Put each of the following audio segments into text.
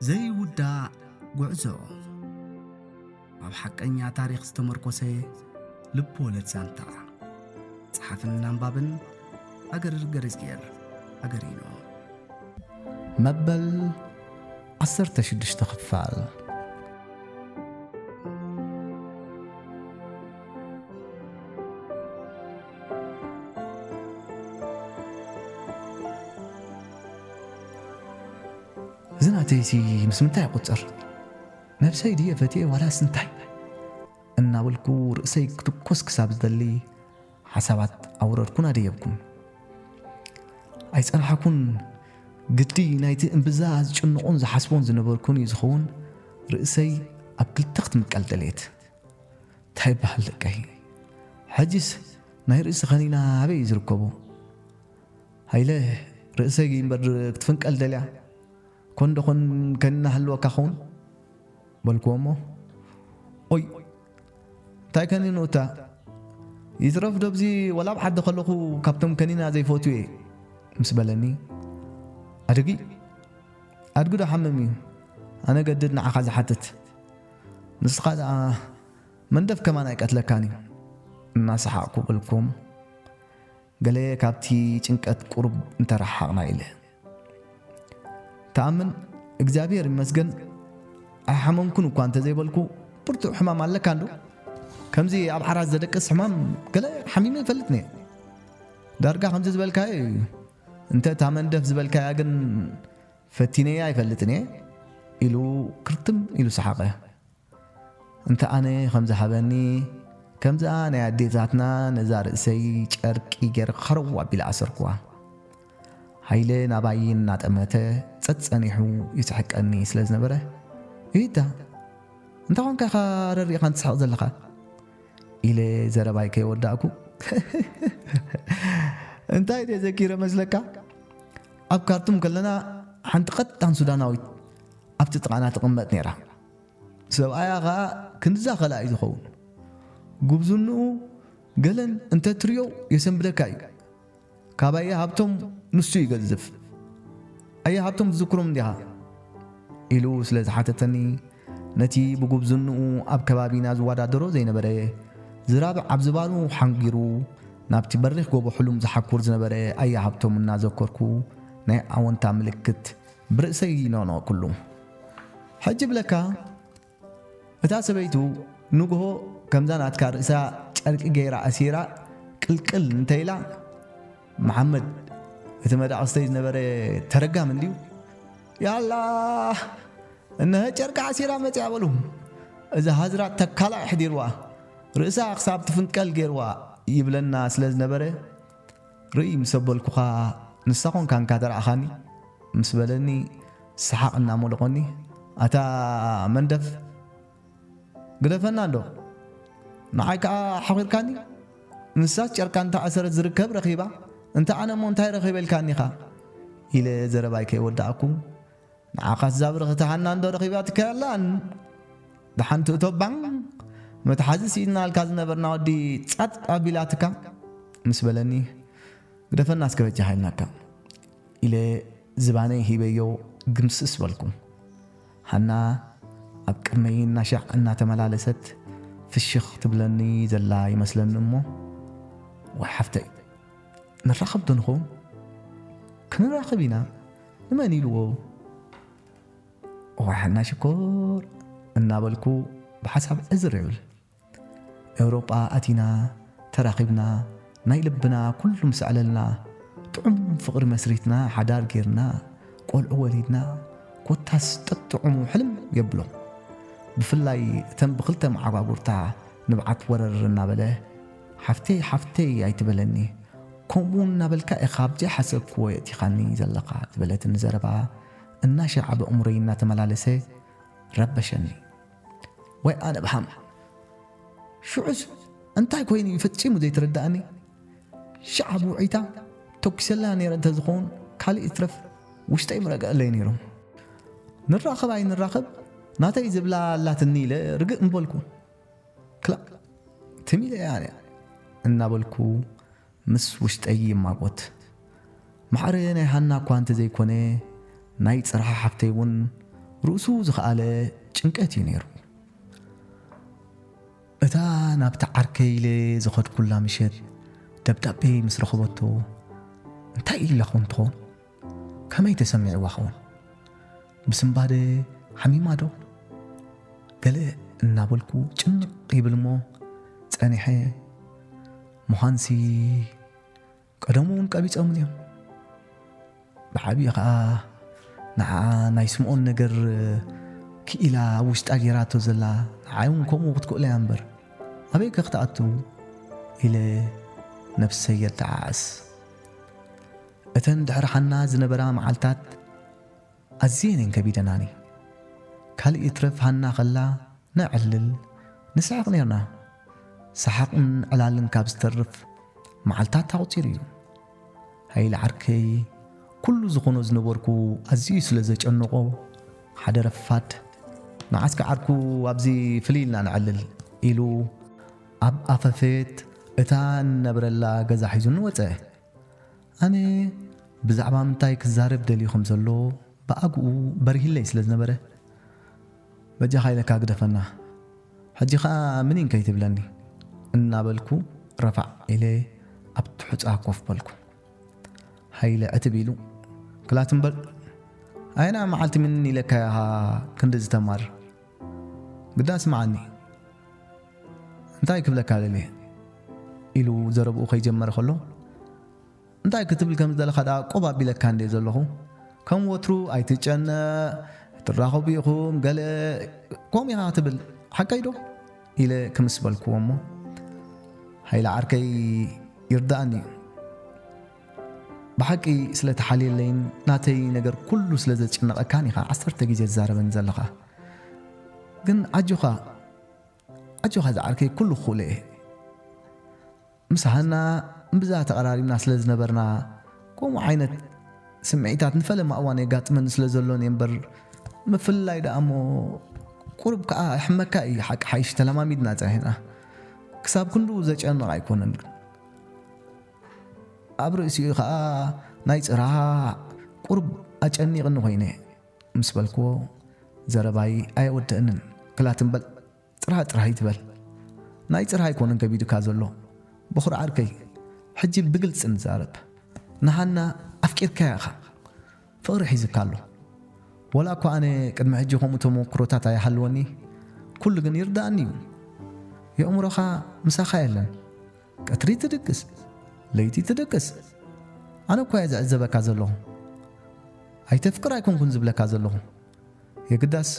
زي ودا غعزو ኣብ ሓቀኛ ታሪኽ ዝተመርኮሰ ልብ-ወለድ ዛንታ ጸሓፍን ኣንባብን ኣገር ገረዝጌር ኣገሪኖ መበል 16 ክፋል ዝናተይሲ ምስ ምንታይ ይቁፅር ነፍሰይ ድየ ፈትየ ዋላ ስንታይ እናበልኩ ርእሰይ ክትኮስ ክሳብ ዝደሊ ሓሳባት ኣውረድኩን ኣደየብኩን ኣይጸናሓኩን ግዲ ናይቲ እምብዛ ዝጭንቁን ዝሓስቦን ዝነበርኩን እዩ ዝኸውን ርእሰይ ኣብ ክልተ ክትምቀል ደልየት እንታይ ይበሃል ደቀይ ሕጂስ ናይ ርእሲ ኸኒና ኣበይ ዝርከቡ ሃይለ ርእሰይ እምበር ክትፍንቀል ደልያ ኮንደኾን ከኒና ሃልወካ ኸውን በልክዎሞ ኦይ እንታይ ከኒኑ እታ ይትረፍ ደብዚ ወላ ብሓደ ከለኹ ካብቶም ከኒና ዘይፈትዩ እየ ምስ በለኒ ኣድጊ ዶ ሓመም እዩ ኣነ ገድድ ንዓኻ ዝሓትት ንስኻ ደኣ መንደፍ ከማን ኣይቀትለካን እዩ እናሰሓቕኩ በልክዎም ገለ ካብቲ ጭንቀት ቁርብ እንተረሓቕና ኢለ ተኣምን እግዚኣብሔር ይመስገን ኣይሓመምኩን እኳ እንተዘይበልኩ ብርቱዕ ሕማም ኣለካ እንዶ ከምዚ ኣብ ሓራስ ዘደቅስ ሕማም ገለ ሓሚመ ይፈልጥ ነየ ዳርጋ ከምዚ ዝበልካየ እዩ እንተ እታ መንደፍ ዝበልካያ ግን ፈቲነያ ኣይፈልጥን እየ ኢሉ ክርትም ኢሉ ሰሓቐ እንተ ኣነ ከምዝሃበኒ ከምዚኣ ናይ ኣዴታትና ነዛ ርእሰይ ጨርቂ ገይረ ኸረው ኣቢላ ኣሰርክዋ ሃይለ ናባይ እናጠመተ ጸጸኒሑ ይስሕቀኒ ስለ ዝነበረ ኢታ እንታይ ኮንካ ኢኻ ረሪእኻ እንትስሕቕ ዘለኻ ኢለ ዘረባይ ከይወዳእኩ እንታይ ደየ ዘኪረ መስለካ ኣብ ካርቱም ከለና ሓንቲ ቀጣን ሱዳናዊት ኣብቲ ጥቓና ትቕመጥ ነይራ ሰብኣያ ኸዓ ክንዛ ኸላ እዩ ዝኸውን ጉብዝንኡ ገለን እንተትርዮ የሰንብደካ እዩ ካባየ ሃብቶም ንሱ ይገዝፍ ኣየ ሃብቶም ትዝክሮም እንዲኻ ኢሉ ስለ ዝሓተተኒ ነቲ ብጉብዝንኡ ኣብ ከባቢና ዝወዳደሮ ዘይነበረ ዝራብዕ ኣብ ዝባኑ ሓንጊሩ ናብቲ በሪኽ ጎቦ ሕሉም ዝሓኩር ዝነበረ ኣየ ሃብቶም እናዘከርኩ ናይ ኣወንታ ምልክት ብርእሰይ ይነኖ ኩሉ ሕጂ ብለካ እታ ሰበይቱ ንግሆ ከምዛ ናትካ ርእሳ ጨርቂ ገይራ ኣሲራ ቅልቅል እንተኢላ መሓመድ እቲ መዳቕስተይ ዝነበረ ተረጋም እንዲዩ ያላ እነሆ ጨርቂ ዓሲራ መፅያ በሉ እዛ ሃዝራት ተካላ ሕዲርዋ ርእሳ ክሳብ ትፍንቀል ገይርዋ ይብለና ስለ ዝነበረ ርኢ ምስ ኣበልኩኻ ንሳኾን ካንካ ተረእኻኒ ምስ በለኒ ሰሓቕ እናመለኾኒ ኣታ መንደፍ ግደፈና እንዶ ንዓይ ከዓ ሓኺርካኒ ንሳስ ጨርቃ እንተኣሰረት ዝርከብ ረኺባ እንተ ኣነ ሞ እንታይ ረኺበልካኒኻ ኢለ ዘረባይ ከይወዳእኩ ንዓኻ ዛብሪ ክትሃና እንዶ ረኺባ ትከያላን ድሓንቲ እቶባን መትሓዚ ሲኢድናልካ ዝነበርና ወዲ ጻጥ ኣቢላትካ ምስ በለኒ ግደፈና እስከበጃ ሃይልናካ ኢለ ዝባነይ ሂበዮ ግምስስ በልኩ ሃና ኣብ ቅድመይ እናሻዕ እናተመላለሰት ፍሽኽ ትብለኒ ዘላ ይመስለኒ እሞ ወይ ሓፍተይ ንራኸብ ዶ ንኸውን ክንራኸብ ኢና ንመን ኢልዎ ወይ ሓና ሽኮር እናበልኩ ብሓሳብ ዕዝር ይብል ኤውሮጳ ኣቲና ተራኺብና ናይ ልብና ኩሉ ምስዕለልና ጥዑም ፍቕሪ መስሪትና ሓዳር ጌርና ቆልዑ ወሊድና ኮታስ ጥጥዑሙ ሕልም የብሎ ብፍላይ እተን ብክልተ መዓጓጉርታ ንብዓት ወረር እናበለ ሓፍተይ ኣይትበለኒ ከምኡ እናበልካ ኢኻ ኣብዘ ሓሰብክዎ የእቲኻኒ ዘለኻ ዝበለትን ዘረባ እናሸዓ ብእሙረይ እናተመላለሰ ረበሸኒ ወይ ኣነ ብሃም ሽዑስ እንታይ ኮይኑ ይፈፂሙ ዘይትረዳእኒ ሸዓብ ውዒታ ተኪሰላ ነይረ እንተዝኸውን ካልእ እትረፍ ውሽጠይ ምረገአለይ ነይሮም ንራኸብ ኣይንራኸብ ናተይ ዝብላ ኣላትኒ ኢለ ርግእ እምበልኩ ክላ ትሚለ ያነ እናበልኩ ምስ ውሽጠይ ይማጎት ማዕረ ናይ ሃና እኳ እንተዘይኮነ ናይ ፅርሓ ሓፍተይ እውን رؤسو زخاله ጭንቀት ይነሩ እታ ናብታ ዓርከይለ ዝኸድ ኩላ ምሸት ደብዳቤ ምስ ረኸበቶ እንታይ ኢላ ኾን ትኾን ከመይ ተሰሚዕዋ ኸውን ብስምባደ ሓሚማ ዶ ገለ እናበልኩ ጭንቕ ይብል እሞ ፀኒሐ ምዃንሲ ቀደሙ እውን ቀቢፆምን እዮም ብዓብዪ ከዓ ንዓ ናይ ስምዖን ነገር ክኢላ ውሽጣ ጌራቶ ዘላ ንዓይ እውን ከምኡ ክትክእለ እያ እምበር ኣበይ ከኽትኣቱ ኢለ ነፍሰይ የልተዓዓስ እተን ድሕሪ ሓና ዝነበራ መዓልታት ኣዝየን እየን ከቢደናኒ ካልእ ትረፍ ሓና ኸላ ነዕልል ንስሕቕ ነርና ሰሓቕን ዕላልን ካብ ዝተርፍ መዓልታት ተቑፂር እዩ ሃይለ ዓርከይ ኩሉ ዝኾኖ ዝነበርኩ ኣዝዩ ስለ ዘጨንቆ ሓደ ረፋድ ንዓስካ ዓርኩ ኣብዚ ፍልይ ኢልና ንዕልል ኢሉ ኣብ ኣፈፌት እታ ነብረላ ገዛ ሒዙኒ ወፀ ኣነ ብዛዕባ ምንታይ ክዛረብ ደልዩ ከም ዘሎ ብኣግኡ በሪሂለይ ስለ ዝነበረ በጃ ኻይለካ ግደፈና ሕጂ ኸዓ ምንን ከይትብለኒ እናበልኩ ረፋዕ ኢለ ኣብ ትሑፃ ኮፍ በልኩ ሃይለ ዕትብ ኢሉ ክላትንበል ኣይና መዓልቲ ምን ኢለካ ኢኻ ክንዲ ዝተማር ግዳስ መዓኒ እንታይ ክብለካ ደልየ ኢሉ ዘረብኡ ከይጀመረ ከሎ እንታይ ክትብል ከም ዘለኻ ዳ ቆብ ኣቢለካ እንደ ዘለኹ ከም ወትሩ ኣይትጨነቕ ትራኸቡ ኢኹም ገለ ከምኡ ኢኻ ክትብል ሓቀይ ዶ ኢለ ክምስ በልክዎ እሞ ሃይለ ዓርከይ ይርዳእኒ ብሓቂ ስለ ተሓልየለይን ናተይ ነገር ኩሉ ስለ ዘጨነቐካን ኢኻ 10 ግዜ ዝዛረበኒ ዘለኻ ግን ዓጆኻ ዝዓርከይ ኩሉ ክኽእለ እየ ምሳሃና እምብዛ ተቐራሪብና ስለ ዝነበርና ከምኡ ዓይነት ስምዒታት ንፈለማ እዋን የጋጥመኒ ስለ ዘሎን እየ እምበር ምፍልላይ ደኣ እሞ ቁርብ ከዓ ሕመካ እዩ ሓቂ ሓይሽ ተለማሚድና ፀኒሕና ክሳብ ክንዱ ዘጨንቕ ኣይኮነን ኣብ ርእሲኡ ከዓ ናይ ፅራህ ቁርብ ኣጨኒቕኒ ኮይነ ምስ በልክዎ ዘረባይ ኣይወድእንን ክላትንበል ጥራሕ ይትበል ናይ ፅራህ ኣይኮነን ከቢድካ ዘሎ ብኹር ዓርከይ ሕጂ ብግልፂ ንዛረብ ንሃና ኣፍቂርካያ ኢኻ ፍቕሪ ሒዝካ ኣሎ ወላ እኳ ኣነ ቅድሚ ሕጂ ከምኡ ተመክሮታት ኣይሃልወኒ ኩሉ ግን ይርዳእኒ እዩ የእምሮኻ ምሳኻ የለን ቀትሪ ትድቅስ ለይቲ ትድቅስ ኣነ እኳ እየ ዝዕዘበካ ዘለኹ ኣይተፍቅር ኣይኮንኩን ዝብለካ ዘለኹ የግዳስ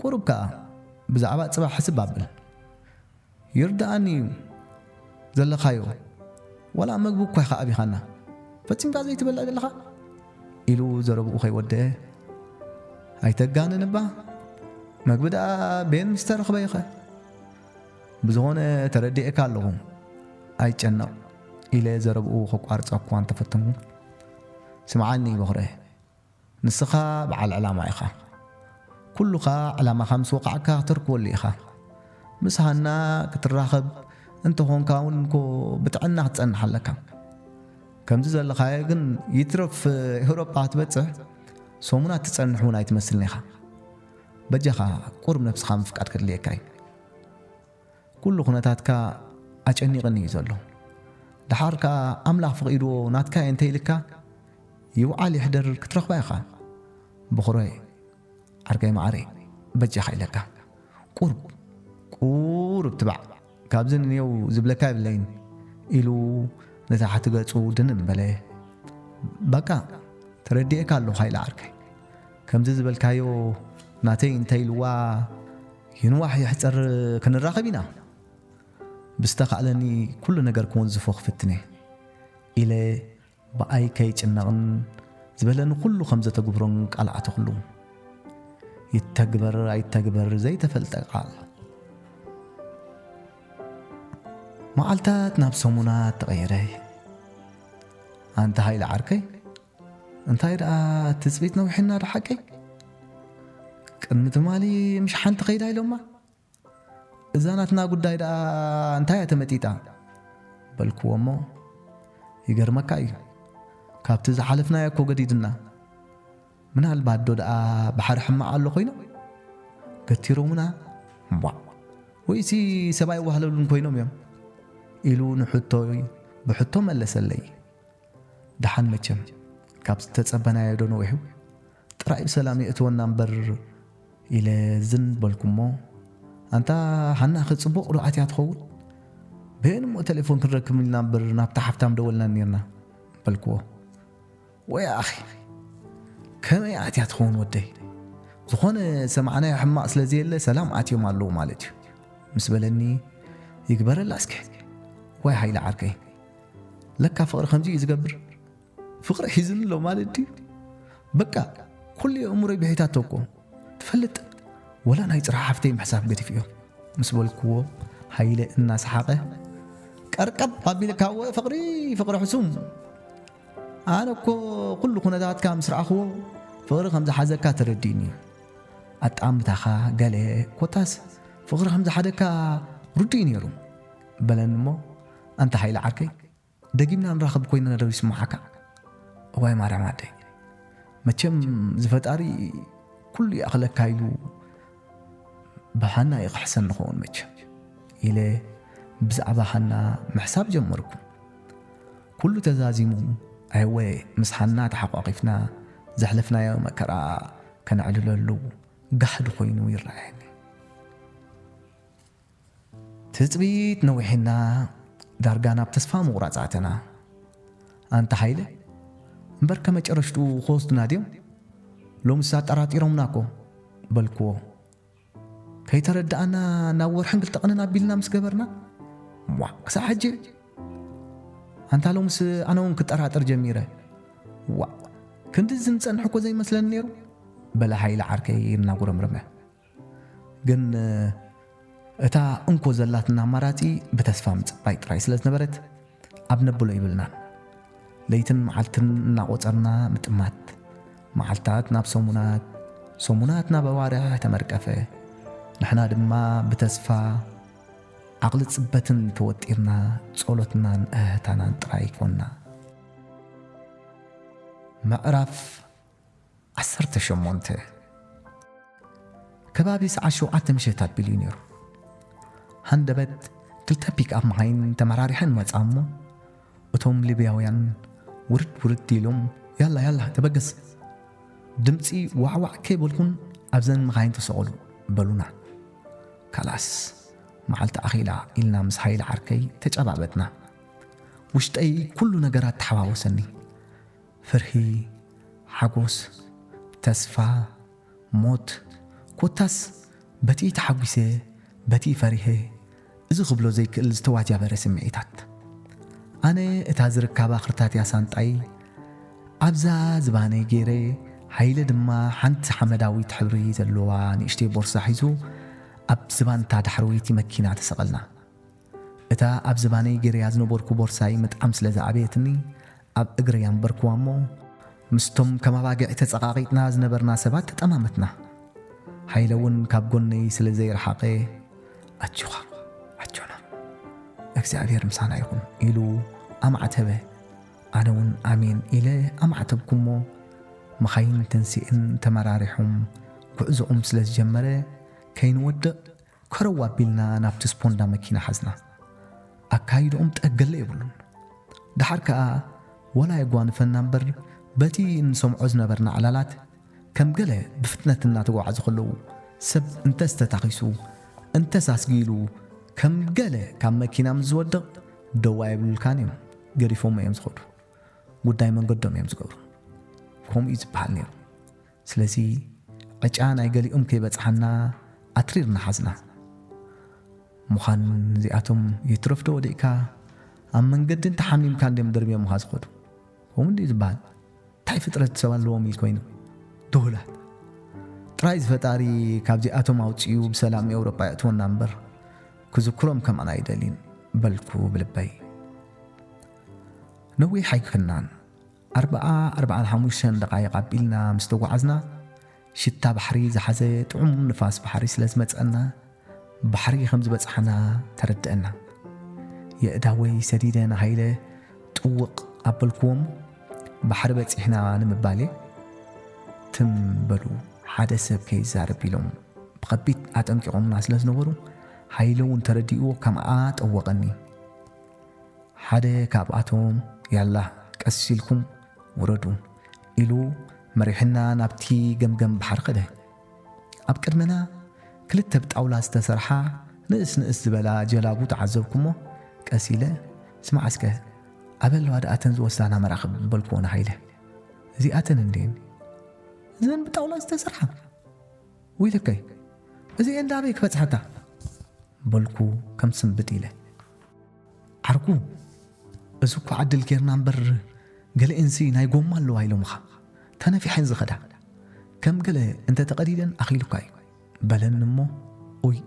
ቁሩብ ከዓ ብዛዕባ ፅባሕ ሕስብ ኣብል ይርዳእኒ እዩ ዘለኻዮ ወላ መግቢ እኳ ኢኻ ኣብኢኻና ፈፂምካ ዘይትበልዕ ዘለኻ ኢሉ ዘረብኡ ከይወድአ ኣይተጋንን እባ መግቢ ደኣ ቤን ምስ ተረኽበ ኢኸ ብዝኾነ ተረዲእካ ኣለኹ ኣይጨነቕ ኢለ ዘረብኡ ከቋርፆ እኳ እንተፈተንኩ ስምዓኒ በኽረ ንስኻ በዓል ዕላማ ኢኻ ኩሉኻ ዕላማኻ ምስ ወቃዕካ ክትርክበሉ ኢኻ ምስሃና ክትራኸብ እንተኾንካ እውን እኮ ብጥዕና ክትፀንሕ ኣለካ ከምዚ ዘለኻዮ ግን ይትረፍ ኤውሮጳ ክትበፅሕ ሰሙናት ትፀንሕ እውን ኣይትመስልኒ ኢኻ በጃኻ ቁርብ ነፍስኻ ምፍቃድ ክድልየካ እዩ ኩሉ ኩነታትካ ኣጨኒቕኒ እዩ ዘሎ ድሓር ከዓ ኣምላኽ ፍቒድዎ ናትካ እየ እንተይልካ ይውዓል ይሕደር ክትረኽባ ኢኻ ብኹሮይ ዓርከይ ማዕረ በጃኻ ኢለካ ቁሩብ ትባዕ ካብዚ ንኔው ዝብለካ ይብለይን ኢሉ ነታሕቲ ገጹ ድንን በለ በቃ ተረዲእካ ኣለኹ ሃይለ ዓርከይ ከምዚ ዝበልካዮ ናተይ እንተይልዋ ይንዋሕ ይሕፀር ክንራኸብ ኢና ብዝተኻእለኒ ኩሉ ነገር ክወንዝፎ ክፍትነ ኢለ ብኣይ ከይጭነቕን ዝበለኒ ኩሉ ከም ዘተግብሮን ቃልዓተ ኩሉ ይተግበር ኣይተግበር ዘይተፈልጠ ቃል መዓልታት ናብ ሰሙናት ተቐየረ ኣንተ ሃይለ ዓርከይ እንታይ ደኣ ትፅቢት ነዊሕና ዶ ሓቀይ ቅድሚ ትማሊ ምሽ ሓንቲ ኸይዳ ኢሎማ እዛ ናትና ጉዳይ ደኣ እንታይ እያ ተመጢጣ በልክዎ እሞ ይገርመካ እዩ ካብቲ ዝሓለፍናዮ እኮ ገዲድና ምናልባት ዶ ደኣ ባሕሪ ሕማቕ ኣሎ ኮይኖም ገቲሮሙና ወይሲ ሰብኣይ ዋህለሉን ኮይኖም እዮም ኢሉ ንሕቶይ ብሕቶ መለሰለይ ድሓን መቸም ካብ ዝተጸበናዮ ዶ ነዊሑ ጥራይ ብሰላም የእትወና እምበር ኢለ ዝን በልኩሞ ኣንታ ሓና ክጽቡቕ ሩዓት እያ ትኸውን በየን እሞ ቴሌፎን ክንረክብ ኢልና እምበር ናብታ ሓፍታም ደወልና ነርና በልክዎ ወይ ኣኺ ከመይ ኣትያ ትኸውን ወደይ ዝኾነ ሰማዕናዮ ሕማቕ ስለዘየለ ሰላም ኣትዮም ኣለዉ ማለት እዩ ምስ በለኒ ይግበረላ እስከ ወይ ሃይለ ዓርከይ ለካ ፍቕሪ ከምዚ እዩ ዝገብር ፍቕሪ ሒዝን ኣሎ ማለት ድዩ በቃ ኩሉ እሙረይ ብሒታት ተወቆ ትፈልጥ ወላ ናይ ጽራሕ ሓፍተይ ምሕሳብ ገቲፍ እዮም ምስ በልክዎ ሃይለ እናሰሓቐ ቀርቀብ ኣቢልካዎ ፍቕሪ ሕሱም ኣነ እኮ ኩሉ ኩነታትካ ምስ ረኣኽዎ ፍቕሪ ከም ዝሓዘካ ተረዲእኒ እዩ ኣጣምታኻ ገለ ኮታስ ፍቕሪ ከም ዝሓደካ ርድኡ ነይሩ በለኒ እሞ ኣንታ ሃይለ ዓርከይ ደጊምና ንራኸብ ኮይና ነደው ይስማዓካ ወይ ማርያም ኣደይ መቸም ዝፈጣሪ ኩሉ ይኣኽለካ ኢሉ ብሓና ይቕሕሰን ንኸውን መቸም ኢለ ብዛዕባ ሓና ምሕሳብ ጀመርኩ ኩሉ ተዛዚሙ ኣይወ ምስ ሓና ተሓቋቒፍና ዘሕለፍናዮ መከራ ከነዕልለሉ ጋሕዲ ኮይኑ ይረአየኒ ትጽቢት ነዊሕና ዳርጋ ናብ ተስፋ ምቑራጽ ኣተና ኣንታ ሃይለ እምበር ከመጨረሽቱ ክወስዱና ድዮም ሎሚ ሳ ጠራጢሮምና ኮ በልክዎ ከይተረዳእና ናብ ወርሕን ክልተ ቀንን ኣቢልና ምስ ገበርና ክሳብ ሕጂ ኣንታ ሎምስ ኣነ እውን ክጠራጥር ጀሚረ ክንዲ ዝንጸንሕ እኮ ዘይመስለኒ ነይሩ በላ ሃይለ ዓርከይ እናጉረምረመ ግን እታ እንኮ ዘላትና ኣማራጺ ብተስፋ ምጽባይ ጥራይ ስለ ዝነበረት ኣብ ነብሎ ይብልናን ለይትን መዓልትን እናቖጸርና ምጥማት መዓልታት ናብ ሰሙናት ናብ ኣዋርሕ ተመርቀፈ ንሕና ድማ ብተስፋ ዓቕሊ ጽበትን ተወጢርና ጸሎትናን እህታናን ጥራይ ኮንና ምዕራፍ 18 ከባቢ ሰዓት 7 ምሽት ኣቢሉ ነይሩ ሃንደበት ክልተ ፒክኣፕ መኻይን ተመራሪሐን መጻ እሞ እቶም ሊብያውያን ውርድ ኢሎም ያላ ተበገስ ድምፂ ዋዕዋዕ ከይበልኩን ኣብዘን መኻይን ተሰቐሉ በሉና ካላስ መዓልቲ ኣኺላ ኢልና ምስ ሃይለ ዓርከይ ተጨባበጥና ውሽጠይ ኩሉ ነገራት ተሓዋወሰኒ ፍርሂ ሓጎስ ተስፋ ሞት ኮታስ በቲ ተሓጒሰ በቲ ፈሪሄ እዚ ክብሎ ዘይክእል ዝተዋጃበረ ስምዒታት ኣነ እታ ዝርከባ ክርታት ያሳንጣይ ኣብዛ ዝባነይ ገይረ ሃይለ ድማ ሓንቲ ሓመዳዊት ሕብሪ ዘለዋ ንእሽተይ ቦርሳ ሒዙ ኣብ ዝባንታ ዳሕረወይቲ መኪና ተሰቐልና እታ ኣብ ዝባነይ ገይረያ ዝነበርኩ ቦርሳይ ምጥዓም ስለ ዝዓበየትኒ ኣብ እግረያ እምበርክዋ እሞ ምስቶም ከማባጊዕ ተጸቓቒጥና ዝነበርና ሰባት ተጠማመትና ሃይለ እውን ካብ ጎነይ ስለ ዘይረሓቐ ኣጆና እግዚኣብሔር ምሳና ይኹን ኢሉ ኣማዕተበ ኣነ እውን ኣሜን ኢለ ኣማዕተብኩ እሞ መኻይን ተንሲእን ተመራሪሖም ጉዕዞኦም ስለ ዝጀመረ ከይንወድቕ ከረዋ ኣቢልና ናብቲ ስፖንዳ መኪና ሓዝና ኣካይዶኦም ጠገለ ይብሉን ድሓር ከዓ ወላ የጓንፈና እምበር በቲ እንሰምዖ ዝነበርና ዕላላት ከም ገለ ብፍጥነት እናተጓዓዙ ከለዉ ሰብ እንተስተታኺሱ እንተሳስጊሉ ከም ገለ ካብ መኪና ምስ ዝወድቕ ደዋ ይብሉልካን እዮም ገሪፎም እዮም ዝኸዱ ጉዳይ መንገዶም እዮም ዝገብሩ ከምኡ እዩ ዝበሃል ነይሩ ስለዚ ዕጫ ናይ ገሊኦም ከይበፅሓና ኣትሪርና ሓዝና ምዃን እዚኣቶም ይትረፍዶ ወዲእካ ኣብ መንገዲ እንተሓሚምካ እንድዮም ደርብዮምኻ ዝኸዱ ከምኡ እንዲ ዝበሃል እንታይ ፍጥረት ሰብ ኣለዎም ኢል ኮይኑ ድሁላት ጥራይ ዝፈጣሪ ካብዚኣቶም ኣውፅኡ ብሰላም ኤውሮጳ የእትወና እምበር ክዝክሮም ከምኣና ይደሊን በልኩ ብልበይ ነዊሕ ኣይክናን 45 ደቓይቕ ኣቢልና ምስ ተጓዓዝና ሽታ ባሕሪ ዝሓዘ ጥዑም ንፋስ ባሕሪ ስለ ዝመፀና ባሕሪ ከም ዝበፅሓና ተረድአና የእዳወይ ሰዲደ ንሃይለ ጥውቕ ኣበልክዎም ባሕሪ በፂሕና ንምባል ትምበሉ ሓደ ሰብ ከይዛረብ ኢሎም ብከቢድ ኣጠንቂቖምና ስለ ዝነበሩ ሃይለ እውን ተረዲእዎ ከምኣ ጠወቐኒ ሓደ ካብኣቶም ያላ ቀስ ኢልኩም ውረዱ ኢሉ መሪሕና ናብቲ ገምገም ባሕሪ ኸደ ኣብ ቅድመና ክልተ ብጣውላ ዝተሰርሓ ንእስ ዝበላ ጀላቡ ተዓዘብኩሞ ቀስ ኢለ ስማዓስከ ኣበለዋ ደኣተን ዝወስዳና መራኽብ በልክዎና ሃይለ እዚኣተን እንዴን እዘን ብጣውላ ዝተሰርሓ ወይለከይ እዚአን እንዳበይ ክበፅሓታ በልኩ ከም ስንብጥ ኢለ ዓርኩ እዚ እኳ ዓድል ጌርና እምበር ገለአንሲ ናይ ጎማ ኣለዋ ኢሎምኻ ተነፊሐን ዝኸዳ ከም ገለ እንተተቐዲደን ኣኺሉካ እዩ በለን እሞ ኦይ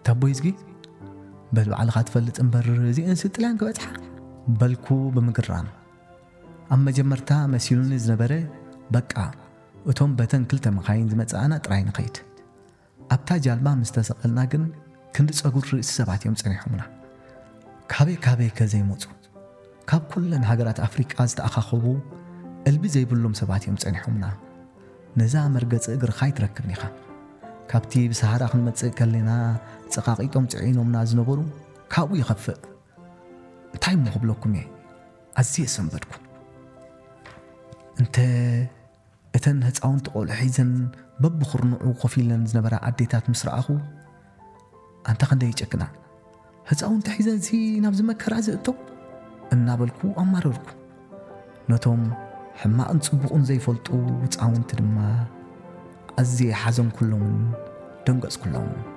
ታቦይ ዝጊ በል ባዕልኻ ትፈልጥ እምበር እዚአን ስጥላን ክበፅሓ በልኩ ብምግራም ኣብ መጀመርታ መሲሉኒ ዝነበረ በቃ እቶም በተን ክልተ መኻይን ዝመፅኣና ጥራይ ንኸይድ ኣብታ ጃልባ ምስ ተሰቐልና ግን ክንዲ ፀጉር ርእሲ ሰባት እዮም ፀኒሖምና ካበይ ከዘይመፁ ካብ ኩለን ሃገራት ኣፍሪቃ ዝተኣኻኸቡ እልቢ ዘይብሎም ሰባት እዮም ፀኒሖምና ነዛ መርገፂ እግርኻ ይትረክብኒ ኢኻ ካብቲ ብሰሃራ ክንመፅእ ከለና ፀቓቒጦም ፅዒኖምና ዝነበሩ ካብኡ ይኸፍእ እንታይ እሞ ክብለኩም እየ ኣዝየ ሰንበድኩ እንተ እተን ህፃውንቲ ቆልዑ ሒዘን በብኽርንዑ ኮፍ ኢለን ዝነበራ ኣዴታት ምስ ረኣኹ ኣንተ ክንደይ ይጨክና ህፃውንቲ ሒዘን ሲ ናብ ዝመከራ ዝእቶ እናበልኩ ኣማረርኩ ነቶም ሕማቕን ፅቡቕን ዘይፈልጡ ህፃውንቲ ድማ ኣዝየ ሓዘን ኩሎምን ደንገጽ ኩሎምን